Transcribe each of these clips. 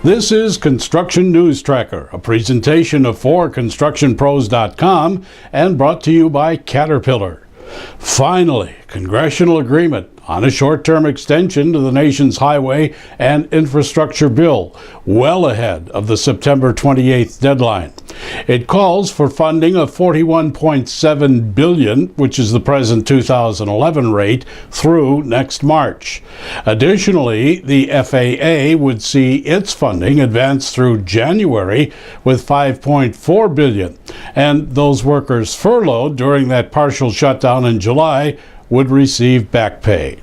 This is Construction News Tracker, a presentation of forconstructionpros.com and brought to you by Caterpillar. Finally, congressional agreement on a short-term extension to the nation's highway and infrastructure bill, well ahead of the September 28th deadline. It calls for funding of $41.7 billion, which is the present 2011 rate, through next March. Additionally, the FAA would see its funding advance through January with $5.4 billion, and those workers furloughed during that partial shutdown in July would receive back pay.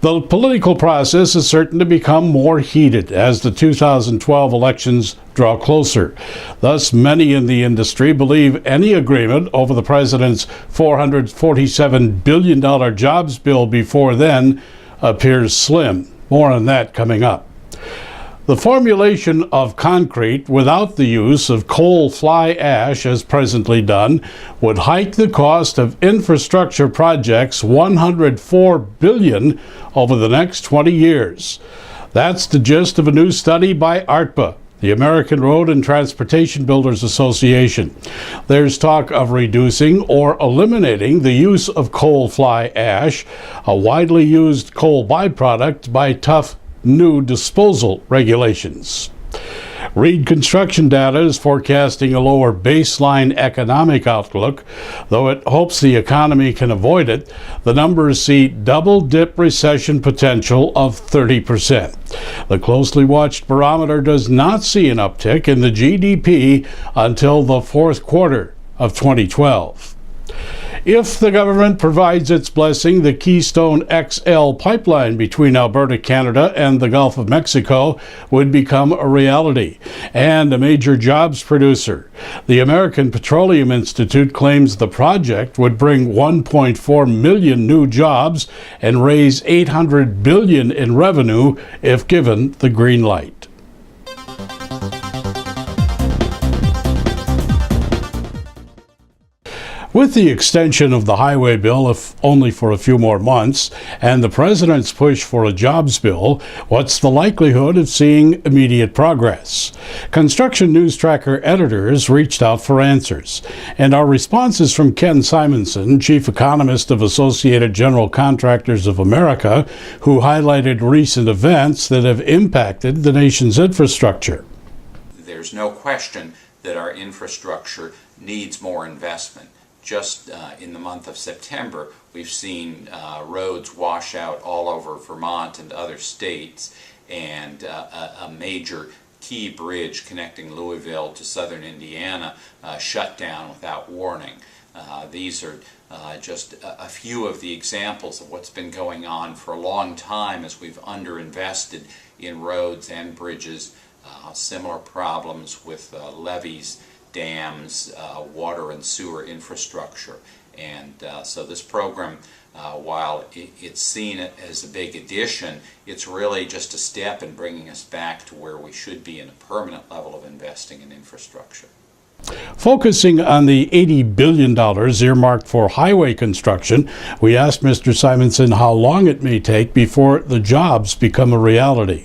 The political process is certain to become more heated as the 2012 elections draw closer. Thus, many in the industry believe any agreement over the president's $447 billion jobs bill before then appears slim. More on that coming up. The formulation of concrete without the use of coal fly ash as presently done would hike the cost of infrastructure projects $104 billion over the next 20 years. That's the gist of a new study by ARTBA, the American Road and Transportation Builders Association. There's talk of reducing or eliminating the use of coal fly ash, a widely used coal byproduct, by tough new disposal regulations. Reed Construction Data is forecasting a lower baseline economic outlook. Though it hopes the economy can avoid it, the numbers see double-dip recession potential of 30%. The closely watched barometer does not see an uptick in the GDP until the fourth quarter of 2012. If the government provides its blessing, the Keystone XL pipeline between Alberta, Canada, and the Gulf of Mexico would become a reality and a major jobs producer. The American Petroleum Institute claims the project would bring 1.4 million new jobs and raise $800 billion in revenue if given the green light. With the extension of the highway bill, if only for a few more months, and the president's push for a jobs bill, what's the likelihood of seeing immediate progress? Construction News Tracker editors reached out for answers, and our response is from Ken Simonson, chief economist of Associated General Contractors of America, who highlighted recent events that have impacted the nation's infrastructure. There's no question that our infrastructure needs more investment. Just in the month of September, we've seen roads wash out all over Vermont and other states, and a major key bridge connecting Louisville to southern Indiana shut down without warning. These are just a few of the examples of what's been going on for a long time as we've underinvested in roads and bridges. Similar problems with levees, dams, water and sewer infrastructure. And so this program, while it's seen as a big addition, it's really just a step in bringing us back to where we should be in a permanent level of investing in infrastructure. Focusing on the $80 billion earmarked for highway construction, we asked Mr. Simonson how long it may take before the jobs become a reality.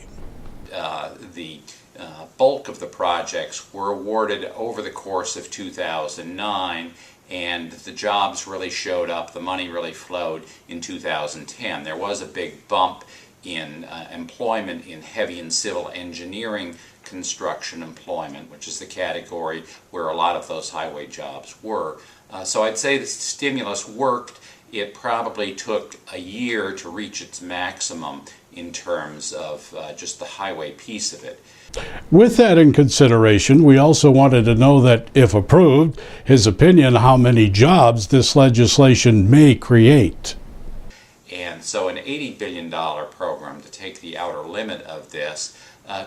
Bulk of the projects were awarded over the course of 2009, and the jobs really showed up, the money really flowed in 2010. There was a big bump in employment in heavy and civil engineering construction employment, which is the category where a lot of those highway jobs were. So I'd say the stimulus worked. It probably took a year to reach its maximum in terms of just the highway piece of it. With that in consideration, we also wanted to know that, if approved, his opinion how many jobs this legislation may create. And so an $80 billion program, to take the outer limit of this,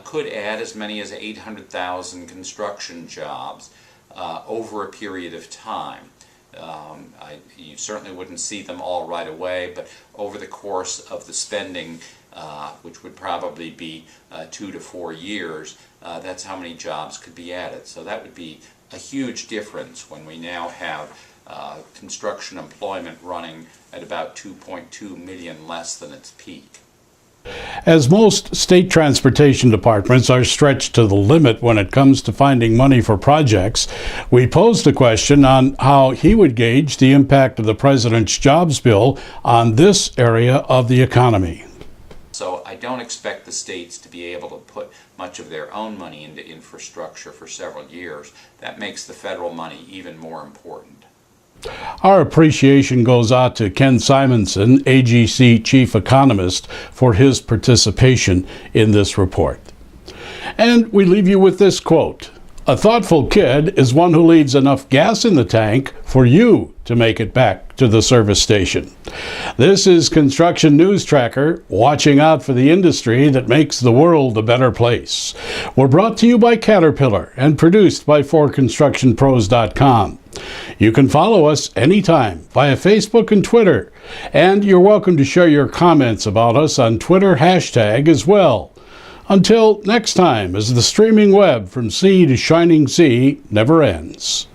could add as many as 800,000 construction jobs over a period of time. You certainly wouldn't see them all right away, but over the course of the spending, which would probably be 2 to 4 years, that's how many jobs could be added. So that would be a huge difference when we now have construction employment running at about 2.2 million less than its peak. As most state transportation departments are stretched to the limit when it comes to finding money for projects, we posed a question on how he would gauge the impact of the president's jobs bill on this area of the economy. So I don't expect the states to be able to put much of their own money into infrastructure for several years. That makes the federal money even more important. Our appreciation goes out to Ken Simonson, AGC Chief Economist, for his participation in this report. And we leave you with this quote: "A thoughtful kid is one who leaves enough gas in the tank for you to make it back to the service station." This is Construction News Tracker, watching out for the industry that makes the world a better place. We're brought to you by Caterpillar and produced by 4constructionpros.com. You can follow us anytime via Facebook and Twitter, and you're welcome to share your comments about us on Twitter hashtag as well. Until next time, as the streaming web from sea to shining sea never ends.